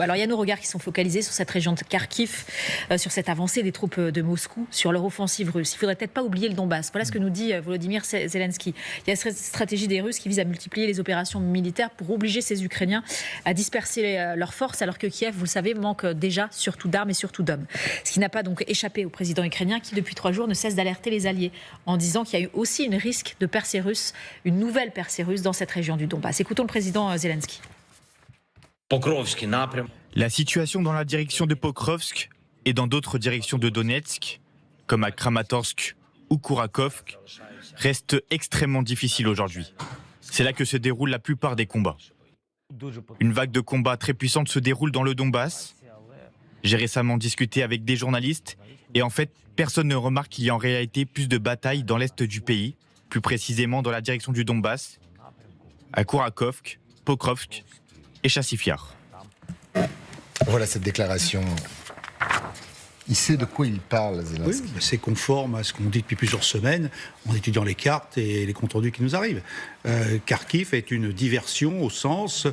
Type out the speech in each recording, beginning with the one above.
Alors il y a nos regards qui sont focalisés sur cette région de Kharkiv, sur cette avancée des troupes de Moscou, sur leur offensive russe. Il ne faudrait peut-être pas oublier le Donbass. Voilà ce que nous dit Volodymyr Zelensky. Il y a cette stratégie des Russes qui vise à multiplier les opérations militaires pour obliger ces Ukrainiens à disperser leurs forces, alors que Kiev, vous le savez, manque déjà surtout d'armes et surtout d'hommes. Ce qui n'a pas donc échappé au président ukrainien qui, depuis 3 jours, ne cesse d'alerter les alliés en disant qu'il y a eu aussi un risque de percée russe, une nouvelle percée russe dans cette région du Donbass. Écoutons le président Zelensky. La situation dans la direction de Pokrovsk et dans d'autres directions de Donetsk, comme à Kramatorsk ou Kurakovsk, reste extrêmement difficile aujourd'hui. C'est là que se déroulent la plupart des combats. Une vague de combats très puissante se déroule dans le Donbass. J'ai récemment discuté avec des journalistes et en fait, personne ne remarque qu'il y a en réalité plus de batailles dans l'est du pays, plus précisément dans la direction du Donbass, à Kurakovsk, Pokrovsk et Chassifiar. Voilà cette déclaration. Il sait de quoi il parle, Zelensky. Oui, c'est conforme à ce qu'on dit depuis plusieurs semaines en étudiant les cartes et les comptes rendus qui nous arrivent. Kharkiv est une diversion au sens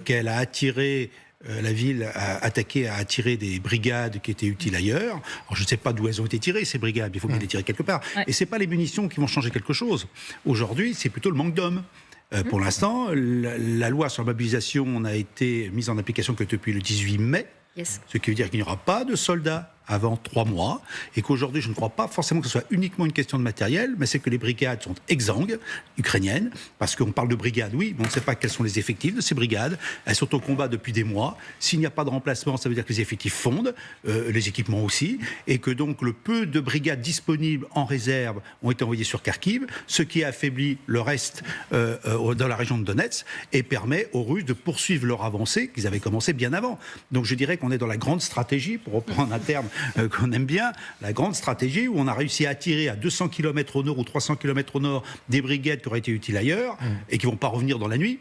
qu'elle a attiré la ville a attaqué, a attiré des brigades qui étaient utiles ailleurs. Alors je ne sais pas d'où elles ont été tirées, ces brigades, il faut bien les tirer quelque part. Ouais. Et ce n'est pas les munitions qui vont changer quelque chose. Aujourd'hui, c'est plutôt le manque d'hommes. Pour l'instant, la loi sur la mobilisation n'a été mise en application que depuis le 18 mai, ce qui veut dire qu'il n'y aura pas de soldats avant 3 mois, et qu'aujourd'hui, je ne crois pas forcément que ce soit uniquement une question de matériel, mais c'est que les brigades sont exsangues, ukrainiennes, parce qu'on parle de brigades, oui, mais on ne sait pas quels sont les effectifs de ces brigades. Elles sont au combat depuis des mois. S'il n'y a pas de remplacement, ça veut dire que les effectifs fondent, les équipements aussi, et que donc le peu de brigades disponibles en réserve ont été envoyées sur Kharkiv, ce qui a affaibli le reste dans la région de Donetsk, et permet aux Russes de poursuivre leur avancée qu'ils avaient commencé bien avant. Donc je dirais qu'on est dans la grande stratégie, pour reprendre un terme qu'on aime bien, la grande stratégie où on a réussi à attirer à 200 km au nord ou 300 km au nord des brigades qui auraient été utiles ailleurs et qui ne vont pas revenir dans la nuit.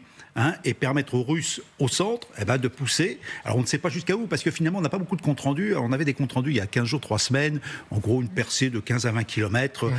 Et permettre aux Russes au centre de pousser. Alors on ne sait pas jusqu'à où, parce que finalement on n'a pas beaucoup de comptes rendus. Alors, on avait des comptes rendus il y a 15 jours, 3 semaines, en gros une percée de 15 à 20 km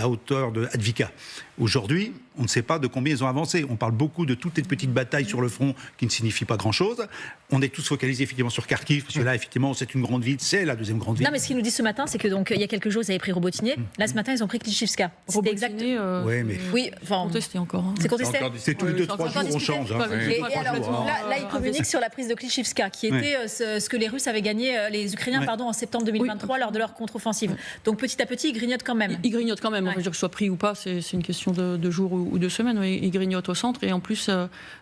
à hauteur de Advika. Aujourd'hui, on ne sait pas de combien ils ont avancé. On parle beaucoup de toutes les petites batailles sur le front qui ne signifient pas grand-chose. On est tous focalisés effectivement sur Kharkiv, parce que là effectivement c'est une grande ville, c'est la deuxième grande ville. Non mais ce qu'ils nous disent ce matin, c'est que donc il y a quelques jours ils avaient pris Robotnier. Là ce matin ils ont pris Klishivka. C'était exact. Oui, mais contesté encore. Hein. C'est contesté. C'est tous les 2-3 jours on change. Et alors là ils communiquent sur la prise de Klishivka, qui était ce que les Russes avaient gagné, les Ukrainiens en septembre 2023 lors de leur contre-offensive. Donc petit à petit ils grignotent quand même. Ils grignotent quand même. On va dire que ce soit pris ou pas, c'est une question de jours ou de semaines. Ils grignotent au centre et en plus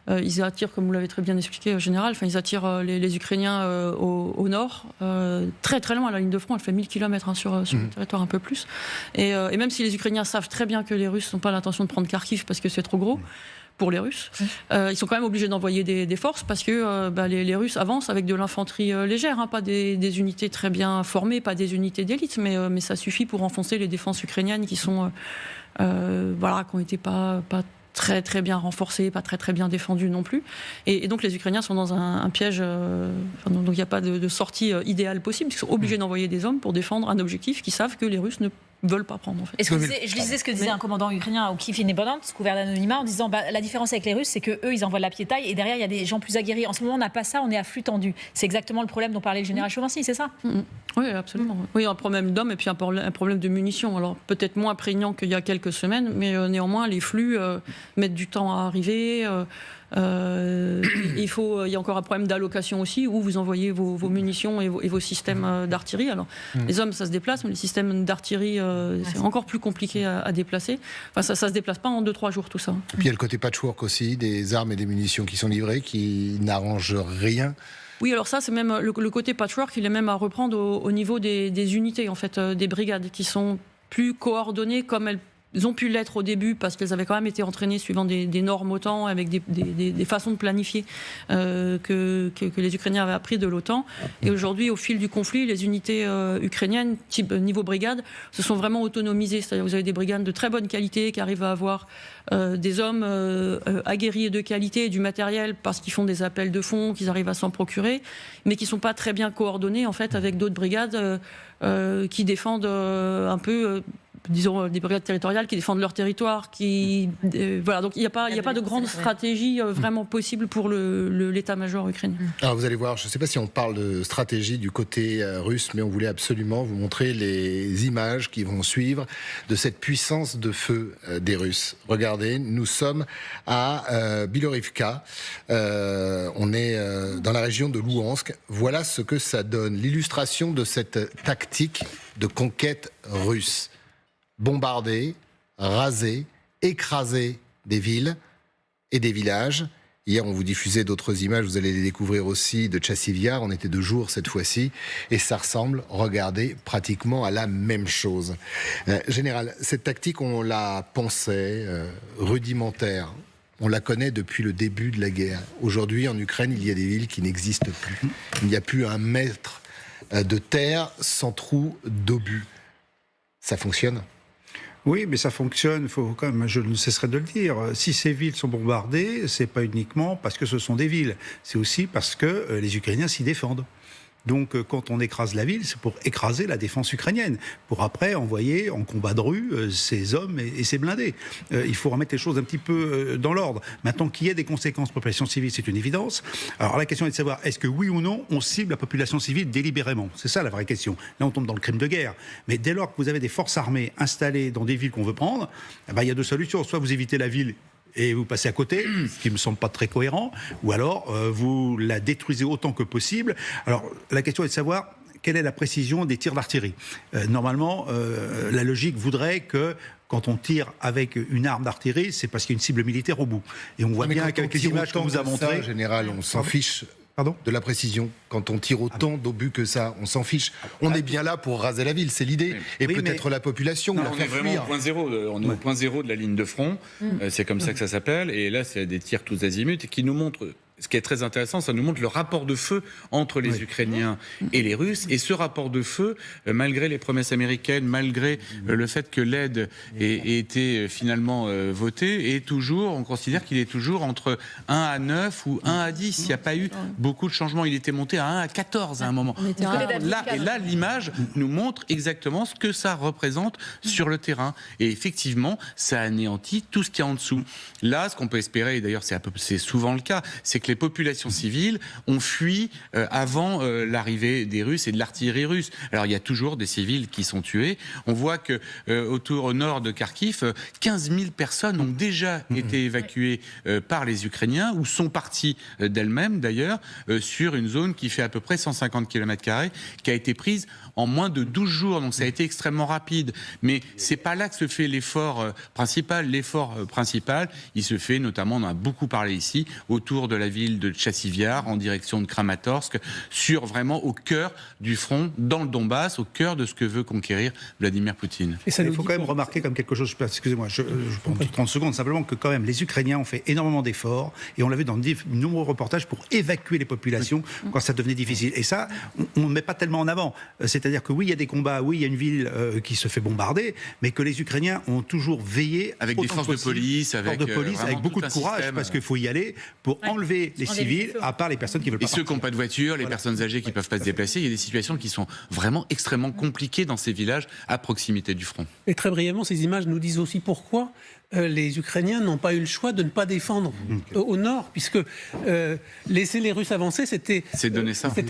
ils attirent, comme vous l'avez très bien expliqué, général. Enfin ils attirent les Ukrainiens au nord, très très loin. La ligne de front, elle fait 1000 km sur le territoire, un peu plus. Et même si les Ukrainiens savent très bien que les Russes n'ont pas l'intention de prendre Kharkiv parce que c'est trop gros pour les Russes, ils sont quand même obligés d'envoyer des forces parce que les Russes avancent avec de l'infanterie légère, pas des unités très bien formées, pas des unités d'élite, mais ça suffit pour enfoncer les défenses ukrainiennes qui sont qui ont été pas très très bien renforcés, pas très très bien défendus non plus. Et donc les Ukrainiens sont dans un piège, donc il n'y a pas de sortie idéale possible, ils sont obligés d'envoyer des hommes pour défendre un objectif qu'ils savent que les Russes ne veulent pas prendre en fait. Je lisais ce que disait un commandant ukrainien au Kiev Independent, couvert d'anonymat, en disant la différence avec les Russes, c'est que eux ils envoient de la piétaille et derrière il y a des gens plus aguerris. En ce moment on n'a pas ça, on est à flux tendu. C'est exactement le problème dont parlait le général Chauvency, c'est ça? Oui, absolument. Oui, un problème d'hommes et puis un problème de munitions. Alors peut-être moins prégnant qu'il y a quelques semaines, mais néanmoins les flux mettent du temps à arriver. Il y a encore un problème d'allocation aussi, où vous envoyez vos munitions et vos systèmes d'artillerie. Alors, les hommes, ça se déplace, mais les systèmes d'artillerie, c'est encore plus compliqué à déplacer. Enfin, ça se déplace pas en 2-3 jours, tout ça. Et puis il y a le côté patchwork aussi, des armes et des munitions qui sont livrées, qui n'arrangent rien. Oui, alors ça, c'est même le côté patchwork, il est même à reprendre au niveau des unités, en fait, des brigades, qui sont plus coordonnées comme elles ont pu l'être au début parce qu'elles avaient quand même été entraînées suivant des normes OTAN avec des façons de planifier que les Ukrainiens avaient appris de l'OTAN. Et aujourd'hui, au fil du conflit, les unités ukrainiennes, type niveau brigade, se sont vraiment autonomisées. C'est-à-dire que vous avez des brigades de très bonne qualité qui arrivent à avoir des hommes aguerris et de qualité, et du matériel parce qu'ils font des appels de fonds, qu'ils arrivent à s'en procurer, mais qui ne sont pas très bien coordonnés en fait avec d'autres brigades qui défendent un peu disons, des brigades territoriales qui défendent leur territoire, voilà. Donc il n'y a pas de grande stratégie vraiment possible pour l'état-major ukrainien. Alors vous allez voir, je ne sais pas si on parle de stratégie du côté russe, mais on voulait absolument vous montrer les images qui vont suivre de cette puissance de feu des Russes. Regardez, nous sommes à Bilorivka, on est dans la région de Louhansk. Voilà ce que ça donne, l'illustration de cette tactique de conquête russe. Bombarder, raser, écraser des villes et des villages. Hier, on vous diffusait d'autres images, vous allez les découvrir aussi, de Chassiv Yar. On était 2 jours cette fois-ci, et ça ressemble, regardez, pratiquement à la même chose. Général, cette tactique, on la pensait rudimentaire. On la connaît depuis le début de la guerre. Aujourd'hui, en Ukraine, il y a des villes qui n'existent plus. Il n'y a plus un mètre de terre sans trou d'obus. Ça fonctionne ? Oui, mais ça fonctionne, je ne cesserai de le dire. Si ces villes sont bombardées, c'est pas uniquement parce que ce sont des villes, c'est aussi parce que les Ukrainiens s'y défendent. Donc quand on écrase la ville, c'est pour écraser la défense ukrainienne, pour après envoyer en combat de rue ces hommes et ces blindés. Il faut remettre les choses un petit peu dans l'ordre. Maintenant, qu'il y ait des conséquences pour la population civile, c'est une évidence. Alors la question est de savoir, est-ce que oui ou non, on cible la population civile délibérément ? C'est ça la vraie question. Là, on tombe dans le crime de guerre. Mais dès lors que vous avez des forces armées installées dans des villes qu'on veut prendre, il y a 2 solutions. Soit vous évitez la ville et vous passez à côté, ce qui ne me semble pas très cohérent, ou alors vous la détruisez autant que possible. Alors la question est de savoir quelle est la précision des tirs d'artillerie. Normalement, la logique voudrait que quand on tire avec une arme d'artillerie, c'est parce qu'il y a une cible militaire au bout. Et on voit bien qu'avec les images qu'on vous a montrées... Général, on s'en fiche. Pardon ? De la précision. Quand on tire autant d'obus que ça, on s'en fiche. On est bien là pour raser la ville, c'est l'idée. Et peut-être la population. On est vraiment au point zéro. On est au point zéro de la ligne de front. C'est comme ça que ça s'appelle. Et là, c'est des tirs tous azimuts et qui nous montrent. Ce qui est très intéressant, ça nous montre le rapport de feu entre les Ukrainiens et les Russes. Et ce rapport de feu, malgré les promesses américaines, malgré le fait que l'aide ait été finalement votée, on considère qu'il est toujours entre 1 à 9 ou 1 à 10. Il n'y a pas eu beaucoup de changements. Il était monté à 1 à 14 à un moment. Là, l'image nous montre exactement ce que ça représente sur le terrain. Et effectivement, ça anéantit tout ce qu'il y a en dessous. Là, ce qu'on peut espérer, et d'ailleurs c'est souvent le cas, c'est que les populations civiles ont fui avant l'arrivée des Russes et de l'artillerie russe. Alors il y a toujours des civils qui sont tués. On voit que au nord de Kharkiv, 15 000 personnes ont déjà été évacuées par les Ukrainiens ou sont parties d'elles-mêmes d'ailleurs sur une zone qui fait à peu près 150 km², qui a été prise en moins de 12 jours. Donc ça a été extrêmement rapide. Mais c'est pas là que se fait l'effort principal. L'effort principal, il se fait notamment, on en a beaucoup parlé ici, autour de la ville de Chassiv Yar, en direction de Kramatorsk, vraiment au cœur du front, dans le Donbass, au cœur de ce que veut conquérir Vladimir Poutine. Et il faut quand même remarquer comme quelque chose, excusez-moi, je prends 30 secondes, simplement que quand même les Ukrainiens ont fait énormément d'efforts, et on l'a vu dans de nombreux reportages, pour évacuer les populations quand ça devenait difficile. Et ça, on ne met pas tellement en avant. C'est-à-dire que oui, il y a des combats, oui, il y a une ville qui se fait bombarder, mais que les Ukrainiens ont toujours veillé... Avec des forces de police, avec beaucoup de courage, parce qu'il faut y aller pour enlever les civils, à part les personnes qui veulent pas partir. Et ceux qui n'ont pas de voiture, les personnes âgées qui ne peuvent pas se déplacer, il y a des situations qui sont vraiment extrêmement compliquées dans ces villages à proximité du front. Et très brièvement, ces images nous disent aussi pourquoi les Ukrainiens n'ont pas eu le choix de ne pas défendre au nord, puisque laisser les Russes avancer, c'était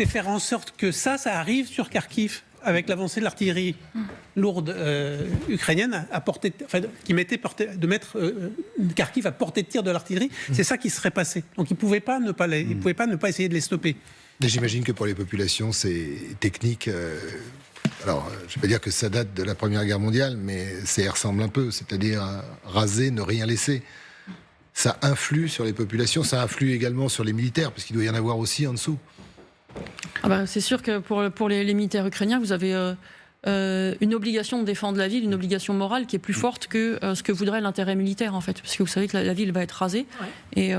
faire en sorte que ça arrive sur Kharkiv, avec l'avancée de l'artillerie lourde ukrainienne qui mettait de mettre Kharkiv à portée de tir de l'artillerie. C'est ça qui serait passé. Donc ils ne pouvaient pas ne pas essayer de les stopper. J'imagine que pour les populations, c'est technique. Alors, je ne vais pas dire que ça date de la Première Guerre mondiale, mais ça ressemble un peu, c'est-à-dire raser, ne rien laisser. Ça influe sur les populations, ça influe également sur les militaires, parce qu'il doit y en avoir aussi en dessous. C'est sûr que pour les militaires ukrainiens, vous avez une obligation de défendre la ville, une obligation morale qui est plus forte que ce que voudrait l'intérêt militaire, en fait. Parce que vous savez que la ville va être rasée. Mais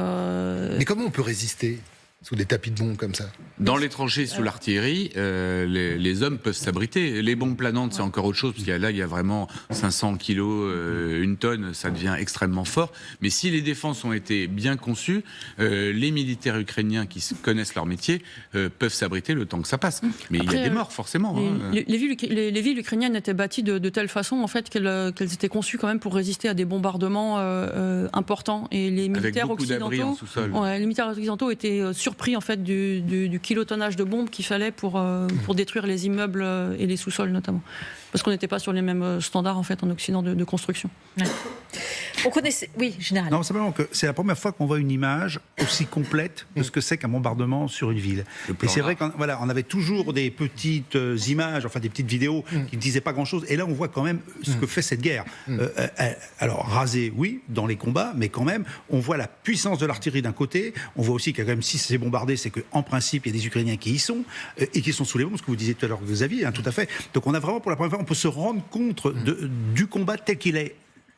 comment on peut résister ? sous des tapis de bombes comme ça. Dans les tranchées sous l'artillerie, les hommes peuvent s'abriter. Les bombes planantes, c'est encore autre chose, parce qu'il y a vraiment 500 kilos, une tonne, ça devient extrêmement fort. Mais si les défenses ont été bien conçues, les militaires ukrainiens qui connaissent leur métier peuvent s'abriter le temps que ça passe. Mais après, il y a des morts, forcément. Les villes ukrainiennes étaient bâties de telle façon, en fait, qu'elles étaient conçues quand même pour résister à des bombardements importants. Et les militaires occidentaux étaient surpris en fait du kilotonnage de bombes qu'il fallait pour détruire les immeubles et les sous-sols notamment, parce qu'on n'était pas sur les mêmes standards en fait en Occident de construction. Ouais. On connaissait, oui, général. Non, simplement que c'est la première fois qu'on voit une image aussi complète de ce que c'est qu'un bombardement sur une ville. Et c'est vrai qu'on on avait toujours des petites images, enfin des petites vidéos qui ne disaient pas grand-chose. Et là, on voit quand même ce que fait cette guerre. Alors, rasée, oui, dans les combats, mais quand même, on voit la puissance de l'artillerie d'un côté. On voit aussi qu'il y a quand même, si c'est bombardé, c'est qu'en principe, il y a des Ukrainiens qui y sont et qui sont sous les bombes, ce que vous disiez tout à l'heure, Xavier, tout à fait. Donc, on a vraiment, pour la première fois, on peut se rendre compte du combat tel qu'il est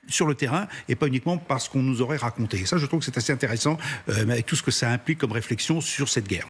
sur le terrain et pas uniquement parce qu'on nous aurait raconté. Et ça, je trouve que c'est assez intéressant avec tout ce que ça implique comme réflexion sur cette guerre.